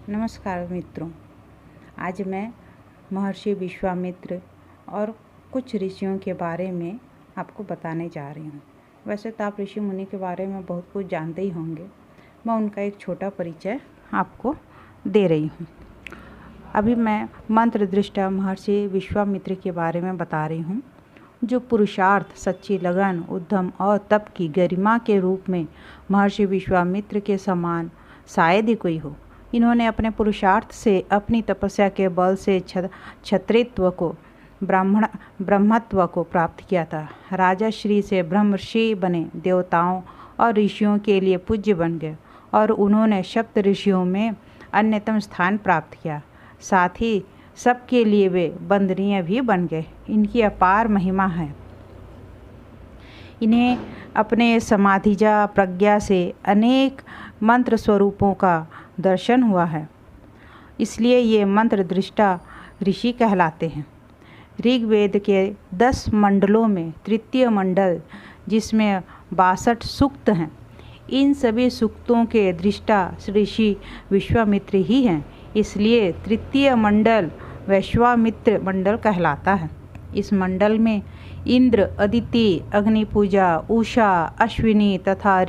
नमस्कार मित्रों, आज मैं महर्षि विश्वामित्र और कुछ ऋषियों के बारे में आपको बताने जा रही हूँ। वैसे तो आप ऋषि मुनि के बारे में बहुत कुछ जानते ही होंगे। मैं उनका एक छोटा परिचय आपको दे रही हूँ। अभी मैं मंत्र दृष्टा महर्षि विश्वामित्र के बारे में बता रही हूँ, जो पुरुषार्थ, सच्ची लगन, उद्यम और तप की गरिमा के रूप में महर्षि विश्वामित्र के समान शायद ही कोई हो। इन्होंने अपने पुरुषार्थ से, अपनी तपस्या के बल से क्षत्रित्व को, ब्रह्मत्व को प्राप्त किया था। राजा श्री से ब्रह्मर्षि बने, देवताओं और ऋषियों के लिए पूज्य बन गए और उन्होंने सप्त ऋषियों में अन्यतम स्थान प्राप्त किया। साथ ही सबके लिए वे वंदनीय भी बन गए। इनकी अपार महिमा है। इन्हें अपने समाधिजा प्रज्ञा से अनेक मंत्र स्वरूपों का दर्शन हुआ है, इसलिए ये मंत्र दृष्टा ऋषि कहलाते हैं। ऋग्वेद के 10 मंडलों में तृतीय मंडल, जिसमें 62 सूक्त हैं, इन सभी सूक्तों के दृष्टा ऋषि विश्वामित्र ही हैं। इसलिए तृतीय मंडल वैश्वामित्र मंडल कहलाता है। इस मंडल में इंद्र, अदिति, अग्निपूजा, उषा, अश्विनी तथा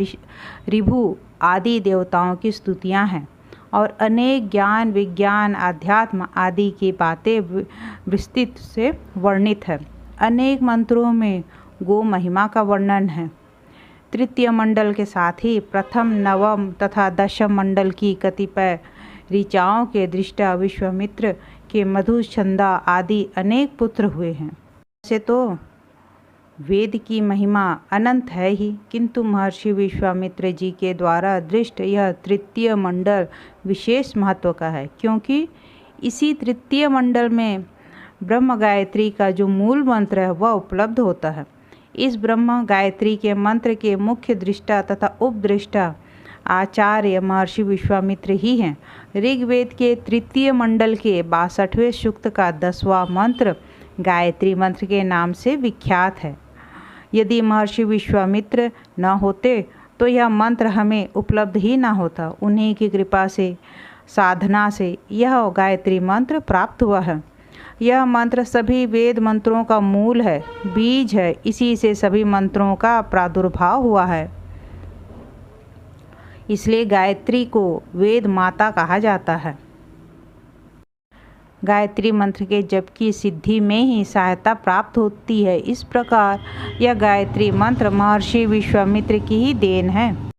ऋभु आदि देवताओं की स्तुतियाँ हैं और अनेक ज्ञान, विज्ञान, आध्यात्म आदि की बातें विस्तृत से वर्णित है। अनेक मंत्रों में गो महिमा का वर्णन है। तृतीय मंडल के साथ ही प्रथम, नवम तथा दशम मंडल की कतिपय ऋचाओं के दृष्टा विश्वामित्र के मधुछंदा आदि अनेक पुत्र हुए हैं। वैसे तो वेद की महिमा अनंत है ही, किंतु महर्षि विश्वामित्र जी के द्वारा दृष्ट यह तृतीय मंडल विशेष महत्व का है, क्योंकि इसी तृतीय मंडल में ब्रह्म गायत्री का जो मूल मंत्र है वह उपलब्ध होता है। इस ब्रह्म गायत्री के मंत्र के मुख्य दृष्टा तथा उपदृष्टा आचार्य महर्षि विश्वामित्र ही हैं। ऋग्वेद के तृतीय मंडल के 62वें सूक्त का 10वां मंत्र गायत्री मंत्र के नाम से विख्यात है। यदि महर्षि विश्वामित्र न होते तो यह मंत्र हमें उपलब्ध ही न होता। उन्हीं की कृपा से, साधना से यह गायत्री मंत्र प्राप्त हुआ है। यह मंत्र सभी वेद मंत्रों का मूल है, बीज है। इसी से सभी मंत्रों का प्रादुर्भाव हुआ है। इसलिए गायत्री को वेद माता कहा जाता है। गायत्री मंत्र के जप की सिद्धि में ही सहायता प्राप्त होती है। इस प्रकार यह गायत्री मंत्र महर्षि विश्वामित्र की ही देन है।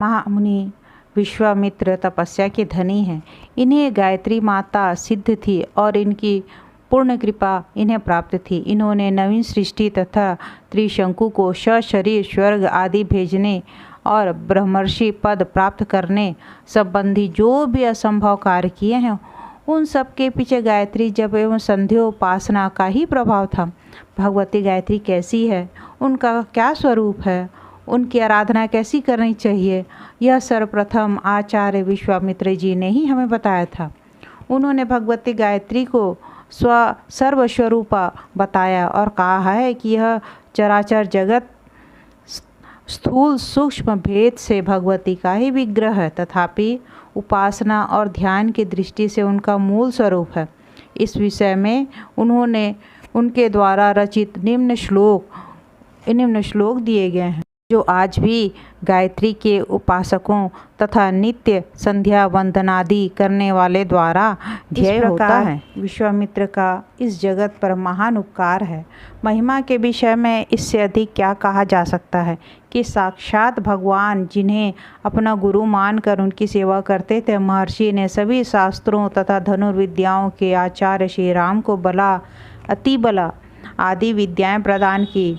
महामुनि विश्वामित्र तपस्या के धनी हैं। इन्हें गायत्री माता सिद्ध थी और इनकी पूर्ण कृपा इन्हें प्राप्त थी। इन्होंने नवीन सृष्टि तथा त्रिशंकु को सशरीर स्वर्ग आदि भेजने और ब्रह्मर्षि पद प्राप्त करने संबंधी जो भी असंभव कार्य किए हैं, उन सब के पीछे गायत्री जप एवं संध्योपासना का ही प्रभाव था। भगवती गायत्री कैसी है, उनका क्या स्वरूप है, उनकी आराधना कैसी करनी चाहिए, यह सर्वप्रथम आचार्य विश्वामित्र जी ने ही हमें बताया था। उन्होंने भगवती गायत्री को सर्वस्वरूपा बताया और कहा है कि यह चराचर जगत स्थूल सूक्ष्म भेद से भगवती का ही विग्रह है, तथापि उपासना और ध्यान की दृष्टि से उनका मूल स्वरूप है। इस विषय में उन्होंने उनके द्वारा रचित निम्न श्लोक दिए गए हैं, जो आज भी गायत्री के उपासकों तथा नित्य संध्या वंदनादि करने वाले द्वारा ध्येय होता है। विश्वामित्र का इस जगत पर महान उपकार है। महिमा के विषय में इससे अधिक क्या कहा जा सकता है कि साक्षात भगवान, जिन्हें अपना गुरु मानकर उनकी सेवा करते थे, महर्षि ने सभी शास्त्रों तथा धनुर्विद्याओं के आचार्य श्री राम को बला, अतिबला आदि विद्याएं प्रदान की,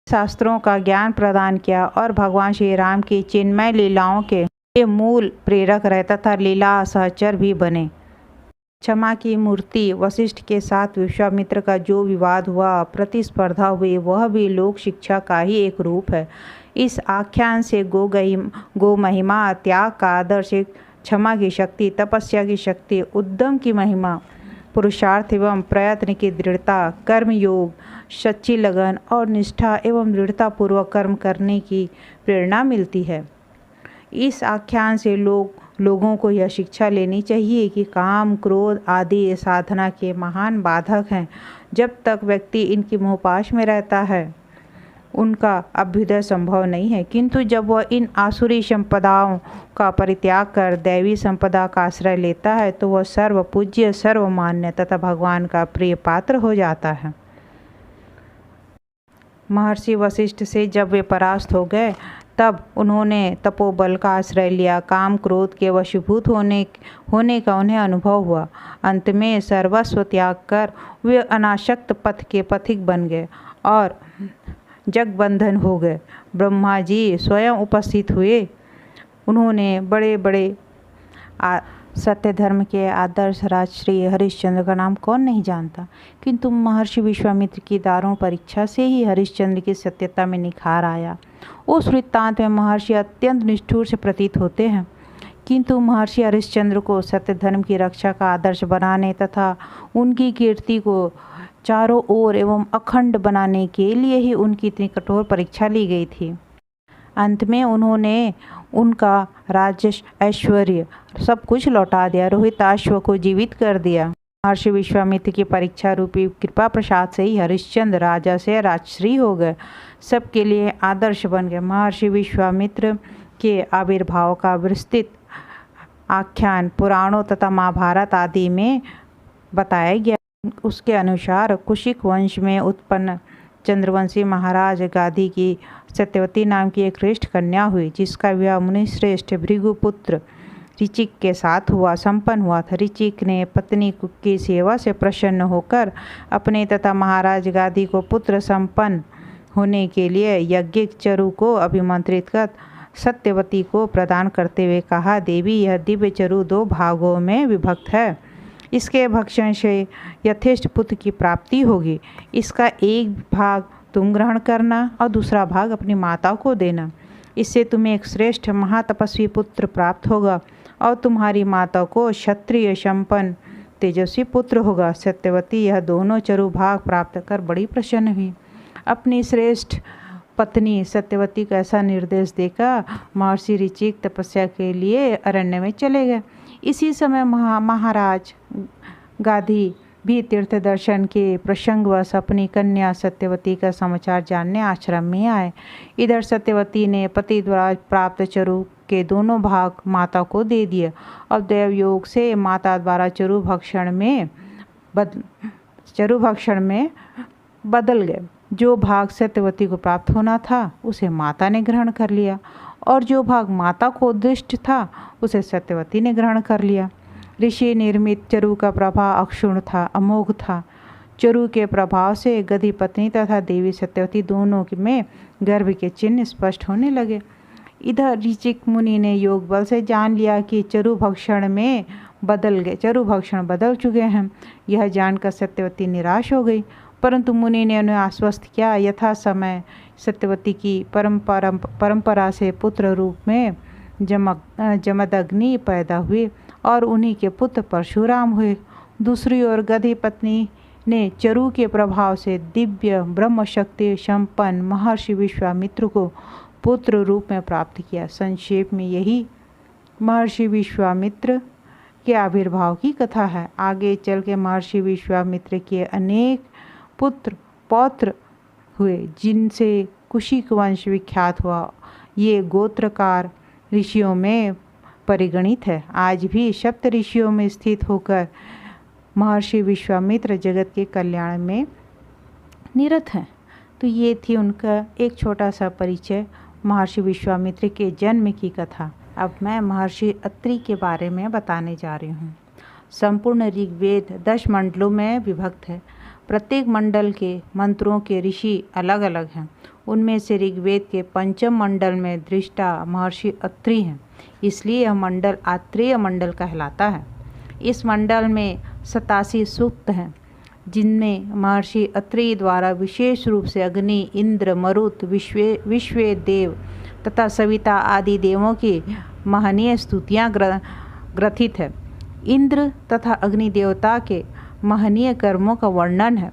शास्त्रों का ज्ञान प्रदान किया और भगवान श्री राम की चिन्मय लीलाओं के मूल प्रेरक रहे तथा लीला सहचर भी बने। क्षमा की मूर्ति वशिष्ठ के साथ विश्वामित्र का जो विवाद हुआ, प्रतिस्पर्धा हुई, वह भी लोक शिक्षा का ही एक रूप है। इस आख्यान से गो महिमा, त्याग का आदर्श, क्षमा की शक्ति, तपस्या की शक्ति, उद्यम की महिमा पुरुषार्थ एवं प्रयत्न की दृढ़ता, कर्म योग, सच्ची लगन और निष्ठा एवं दृढ़तापूर्वक कर्म करने की प्रेरणा मिलती है। इस आख्यान से लोगों को यह शिक्षा लेनी चाहिए कि काम, क्रोध आदि साधना के महान बाधक हैं। जब तक व्यक्ति इनकी मोहपाश में रहता है उनका अभ्युदय संभव नहीं है, किंतु जब वह इन आसुरी संपदाओं का परित्याग कर दैवी संपदा का आश्रय लेता है तो वह सर्वपूज्य, सर्वमान्य तथा भगवान का प्रिय पात्र हो जाता है। महर्षि वशिष्ठ से जब वे परास्त हो गए तब उन्होंने तपोबल का आश्रय लिया। काम क्रोध के वशीभूत होने का उन्हें अनुभव हुआ। अंत में सर्वस्व त्याग कर वे अनासक्त पथ के पथिक बन गए और जगबंधन हो गए। ब्रह्मा जी स्वयं उपस्थित हुए। उन्होंने बड़े बड़े सत्य धर्म के आदर्श राज श्री हरिश्चंद्र का नाम कौन नहीं जानता, किंतु महर्षि विश्वामित्र की दारुण परीक्षा से ही हरिश्चंद्र की सत्यता में निखार आया। उस वृत्तांत में महर्षि अत्यंत निष्ठुर से प्रतीत होते हैं, किंतु महर्षि हरिश्चंद्र को सत्य धर्म की रक्षा का आदर्श बनाने तथा उनकी कीर्ति को चारों ओर एवं अखंड बनाने के लिए ही उनकी इतनी कठोर परीक्षा ली गई थी। अंत में उन्होंने उनका राज्य, ऐश्वर्य सब कुछ लौटा दिया। रोहिताश्व को जीवित कर दिया। महर्षि विश्वामित्र की परीक्षा रूपी कृपा प्रसाद से ही हरिश्चंद्र राजा से राजश्री हो गए, सबके लिए आदर्श बन गए। महर्षि विश्वामित्र के आविर्भाव का विस्तृत आख्यान पुराणों तथा महाभारत आदि में बताया गया। उसके अनुसार कुशिक वंश में उत्पन्न चंद्रवंशी महाराज गाधी की सत्यवती नाम की एक श्रेष्ठ कन्या हुई, जिसका विवाह मुनिश्रेष्ठ भृगुपुत्र ऋचिक के साथ संपन्न हुआ था। ऋचिक ने पत्नी की सेवा से प्रसन्न होकर अपने तथा महाराज गाधी को पुत्र संपन्न होने के लिए यज्ञिक चरु को अभिमंत्रित कर सत्यवती को प्रदान करते हुए कहा, देवी यह दिव्य चरु 2 भागों में विभक्त है। इसके भक्षण से यथेष्ट पुत्र की प्राप्ति होगी। इसका एक भाग तुम ग्रहण करना और दूसरा भाग अपनी माता को देना। इससे तुम्हें एक श्रेष्ठ महातपस्वी पुत्र प्राप्त होगा और तुम्हारी माता को क्षत्रिय संपन्न तेजस्वी पुत्र होगा। सत्यवती यह दोनों चरु भाग प्राप्त कर बड़ी प्रसन्न हुई। अपनी श्रेष्ठ पत्नी सत्यवती को ऐसा निर्देश देकर महर्षि ऋचिक तपस्या के लिए अरण्य में चले गए। इसी समय महाराज गाधी भी तीर्थ दर्शन के प्रसंगवश अपनी कन्या सत्यवती का समाचार जानने आश्रम में आए। इधर सत्यवती ने पति द्वारा प्राप्त चरु के दोनों भाग माता को दे दिए और देव योग से माता द्वारा चरु भक्षण में बदल गए। जो भाग सत्यवती को प्राप्त होना था उसे माता ने ग्रहण कर लिया और जो भाग माता को उद्दिष्ट था उसे सत्यवती ने ग्रहण कर लिया। ऋषि निर्मित चरु का प्रभाव अक्षुण था, अमोघ था। चरु के प्रभाव से गधी पत्नी तथा देवी सत्यवती दोनों में गर्भ के चिन्ह स्पष्ट होने लगे। इधर ऋचिक मुनि ने योग बल से जान लिया कि चरु भक्षण बदल चुके हैं। यह जानकर सत्यवती निराश हो गई, परंतु मुनि ने उन्हें आश्वस्त किया। यथा समय सत्यवती की परंपरा से पुत्र रूप में जमदग्नि पैदा हुए और उन्हीं के पुत्र परशुराम हुए। दूसरी ओर गधी पत्नी ने चरु के प्रभाव से दिव्य ब्रह्म शक्ति संपन्न महर्षि विश्वामित्र को पुत्र रूप में प्राप्त किया। संक्षेप में यही महर्षि विश्वामित्र के आविर्भाव की कथा है। आगे चल के महर्षि विश्वामित्र के अनेक पुत्र पौत्र हुए, जिनसे कुशिक वंश विख्यात हुआ। ये गोत्रकार ऋषियों में परिगणित है। आज भी सप्त ऋषियों में स्थित होकर महर्षि विश्वामित्र जगत के कल्याण में निरत हैं। तो ये थी उनका एक छोटा सा परिचय, महर्षि विश्वामित्र के जन्म की कथा। अब मैं महर्षि अत्रि के बारे में बताने जा रही हूँ। संपूर्ण ऋग्वेद 10 मंडलों में विभक्त है। प्रत्येक मंडल के मंत्रों के ऋषि अलग अलग हैं। उनमें से ऋग्वेद के 5वें मंडल में दृष्टा महर्षि अत्रि हैं, इसलिए यह मंडल आत्रेय मंडल कहलाता है। इस मंडल में 87 सूक्त हैं, जिनमें महर्षि अत्रि द्वारा विशेष रूप से अग्नि, इंद्र, मरुत, विश्व देव तथा सविता आदि देवों की महनीय स्तुतियाँ ग्रथित है। इंद्र तथा अग्नि देवता के महनीय कर्मों का वर्णन है।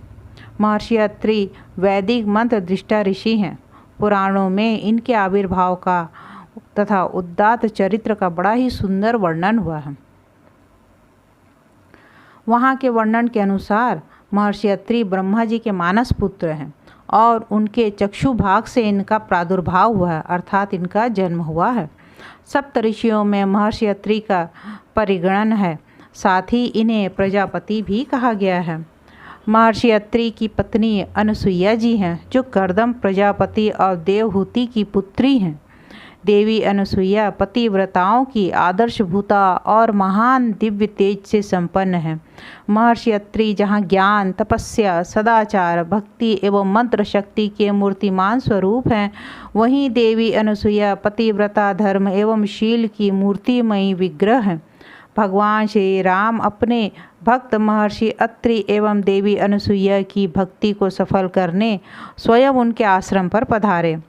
महर्षि अत्रि वैदिक मंत्र दृष्टा ऋषि हैं। पुराणों में इनके आविर्भाव का तथा उदात्त चरित्र का बड़ा ही सुंदर वर्णन हुआ है। वहाँ के वर्णन के अनुसार महर्षि अत्रि ब्रह्मा जी के मानस पुत्र हैं और उनके चक्षु भाग से इनका प्रादुर्भाव हुआ है, अर्थात इनका जन्म हुआ है। सप्त ऋषियों में महर्षि अत्रि का परिगणन है, साथ ही इन्हें प्रजापति भी कहा गया है। महर्षि अत्रि की पत्नी अनुसुईया जी हैं, जो कर्दम प्रजापति और देवहूति की पुत्री हैं। देवी अनुसुईया पतिव्रताओं की आदर्शभूता और महान दिव्य तेज से संपन्न है। महर्षि अत्रि जहाँ ज्ञान, तपस्या, सदाचार, भक्ति एवं मंत्र शक्ति के मूर्तिमान स्वरूप हैं, वहीं देवी अनुसुईया पतिव्रता, धर्म एवं शील की मूर्तिमयी विग्रह हैं। भगवान श्री राम अपने भक्त महर्षि अत्रि एवं देवी अनुसुईया की भक्ति को सफल करने स्वयं उनके आश्रम पर पधारे।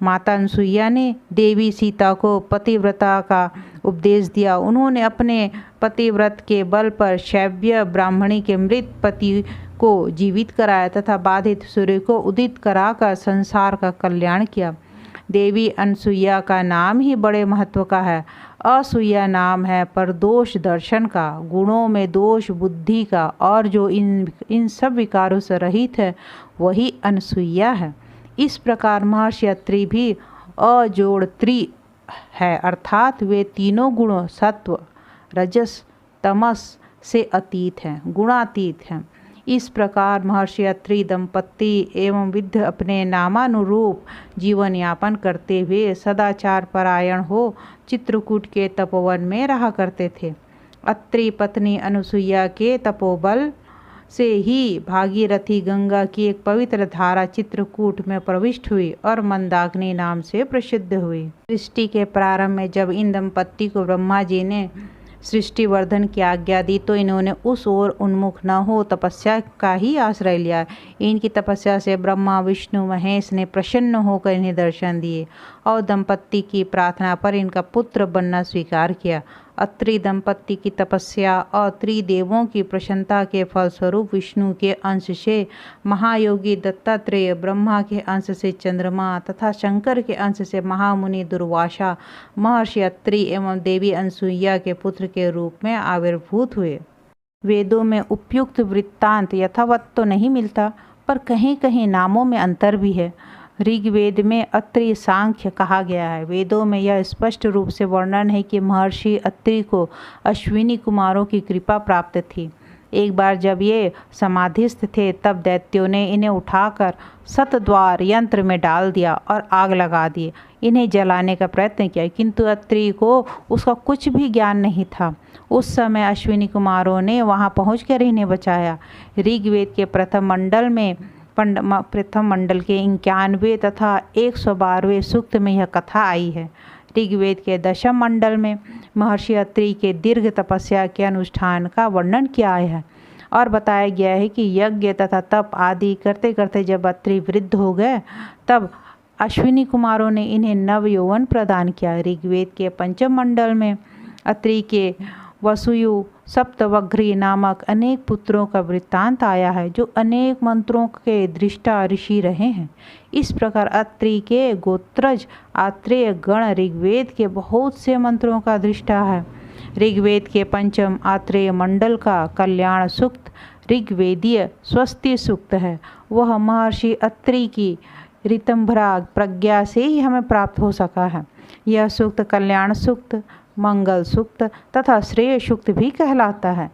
माता अनुसुईया ने देवी सीता को पतिव्रता का उपदेश दिया। उन्होंने अपने पतिव्रत के बल पर शैव्य ब्राह्मणी के मृत पति को जीवित कराया तथा बाधित सूर्य को उदित कराकर संसार का कल्याण किया। देवी अनुसुईया का नाम ही बड़े महत्व का है। असूया नाम है पर दोष दर्शन का, गुणों में दोष बुद्धि का, और जो इन सब विकारों से रहित है वही अनुसुईया है। इस प्रकार महर्षि अत्रि भी अजोड़ त्रि है, अर्थात वे तीनों गुणों सत्व, रजस, तमस से अतीत हैं, गुणातीत हैं। इस प्रकार महर्षि अत्रि दंपति एवं विद्ध अपने नामानुरूप जीवन यापन करते हुए सदाचार परायण हो चित्रकूट के तपोवन में रहा करते थे। अत्रि पत्नी अनुसुईया के तपोबल से ही भागीरथी गंगा की एक पवित्र धारा चित्रकूट में प्रविष्ट हुई और मंदाकिनी नाम से प्रसिद्ध हुई। सृष्टि के प्रारंभ में जब इन दंपत्ति को ब्रह्मा जी ने सृष्टि वर्धन की आज्ञा दी तो इन्होंने उस ओर उन्मुख न हो तपस्या का ही आश्रय लिया। इनकी तपस्या से ब्रह्मा, विष्णु, महेश ने प्रसन्न होकर इन्हें दर्शन दिए और दंपत्ति की प्रार्थना पर इनका पुत्र बनना स्वीकार किया। अत्रि दंपत्ति की तपस्या और त्रिदेवों की प्रसन्नता के फलस्वरूप विष्णु के अंश से महायोगी दत्तात्रेय, ब्रह्मा के अंश से चंद्रमा तथा शंकर के अंश से महामुनि दुर्वासा महर्षि अत्रि एवं देवी अनुसुईया के पुत्र के रूप में आविर्भूत हुए। वेदों में उपयुक्त वृत्तांत यथावत तो नहीं मिलता, पर कहीं कहीं नामों में अंतर भी है। ऋग्वेद में अत्रि सांख्य कहा गया है। वेदों में यह स्पष्ट रूप से वर्णन है कि महर्षि अत्रि को अश्विनी कुमारों की कृपा प्राप्त थी। एक बार जब ये समाधिस्थ थे तब दैत्यों ने इन्हें उठाकर सतद्वार यंत्र में डाल दिया और आग लगा दी। इन्हें जलाने का प्रयत्न किया, किंतु अत्रि को उसका कुछ भी ज्ञान नहीं था। उस समय अश्विनी कुमारों ने वहां पहुंचकर इन्हें बचाया। ऋग्वेद के प्रथम मंडल के 91वें तथा 112वें सूक्त में यह कथा आई है। ऋग्वेद के दशम मंडल में महर्षि अत्रि के दीर्घ तपस्या के अनुष्ठान का वर्णन किया है और बताया गया है कि यज्ञ तथा तप आदि करते करते जब अत्रि वृद्ध हो गए तब अश्विनी कुमारों ने इन्हें नव यौवन प्रदान किया। ऋग्वेद के पंचम मंडल में अत्रि के वसुयु सप्तवघ्री नामक अनेक पुत्रों का वृत्तांत आया है, जो अनेक मंत्रों के दृष्टा ऋषि रहे हैं। इस प्रकार अत्रि के गोत्रज आत्रेय गण ऋग्वेद के बहुत से मंत्रों का दृष्टा है। ऋग्वेद के पंचम आत्रेय मंडल का कल्याण सूक्त ऋग्वेदीय स्वस्ति सूक्त है। वह महर्षि अत्रि की ऋतंभरा प्रज्ञा से ही हमें प्राप्त हो सका है। यह सूक्त कल्याण सूक्त, मंगल सूक्त तथा श्रेय सूक्त भी कहलाता है,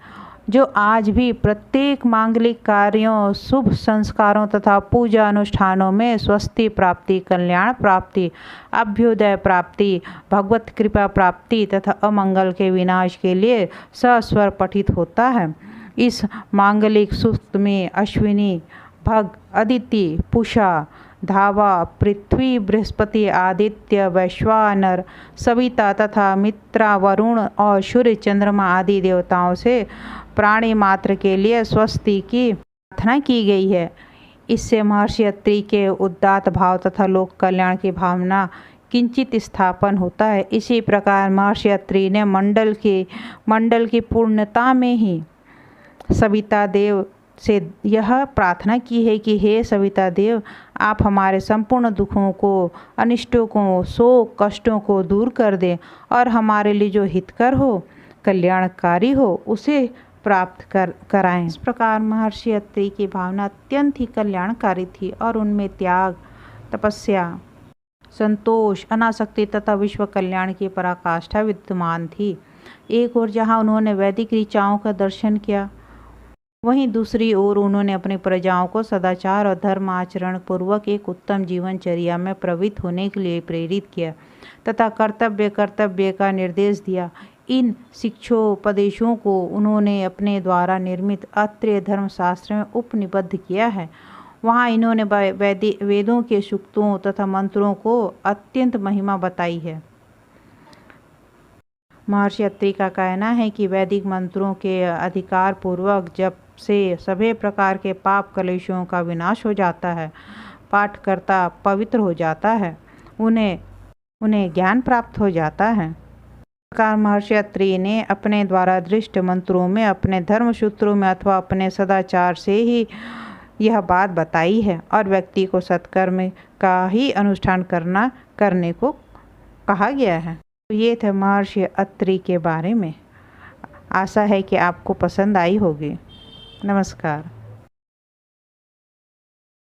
जो आज भी प्रत्येक मांगलिक कार्यों, शुभ संस्कारों तथा पूजा अनुष्ठानों में स्वस्ति प्राप्ति, कल्याण प्राप्ति, अभ्युदय प्राप्ति, भगवत कृपा प्राप्ति तथा अमंगल के विनाश के लिए सस्वर पठित होता है। इस मांगलिक सूक्त में अश्विनी, भग, अदिति, पूषा, धावा, पृथ्वी, बृहस्पति, आदित्य, वैश्वानर, सविता तथा मित्रा, वरुण और सूर्य, चंद्रमा आदि देवताओं से प्राणी मात्र के लिए स्वस्ति की प्रार्थना की गई है। इससे महर्षि अत्रि के उदात्त भाव तथा लोक कल्याण की भावना किंचित स्थापन होता है। इसी प्रकार महर्षि अत्रि ने मंडल की पूर्णता में ही सविता देव से यह प्रार्थना की है कि हे सविता देव, आप हमारे संपूर्ण दुखों को, अनिष्टों को, शोक कष्टों को दूर कर दें और हमारे लिए जो हितकर हो, कल्याणकारी हो, उसे प्राप्त कराएं। इस प्रकार महर्षि अत्रि की भावना अत्यंत ही कल्याणकारी थी और उनमें त्याग, तपस्या, संतोष, अनासक्ति तथा विश्व कल्याण की पराकाष्ठा विद्यमान थी। एक ओर जहाँ उन्होंने वैदिक ऋचाओं का दर्शन किया, वहीं दूसरी ओर उन्होंने अपनी प्रजाओं को सदाचार और धर्म आचरण पूर्वक एक उत्तम जीवनचर्या में प्रवृत्त होने के लिए प्रेरित किया तथा कर्तव्य का निर्देश दिया। इन शिक्षोपदेशों को उन्होंने अपने द्वारा निर्मित अत्रेय धर्मशास्त्र में उपनिबद्ध किया है। वहाँ इन्होंने वेदों के सूक्तों तथा मंत्रों को अत्यंत महिमा बताई है। महर्षि अत्रि का कहना है कि वैदिक मंत्रों के अधिकार पूर्वक जप से सभी प्रकार के पाप कलेशों का विनाश हो जाता है, पाठकर्ता पवित्र हो जाता है, उन्हें ज्ञान प्राप्त हो जाता है। प्रकार महर्षि अत्रि ने अपने द्वारा दृष्ट मंत्रों में, अपने धर्म सूत्रों में अथवा अपने सदाचार से ही यह बात बताई है और व्यक्ति को सत्कर्म का ही अनुष्ठान करने को कहा गया है। तो ये थे महर्षि अत्रि के बारे में। आशा है कि आपको पसंद आई होगी। नमस्कार।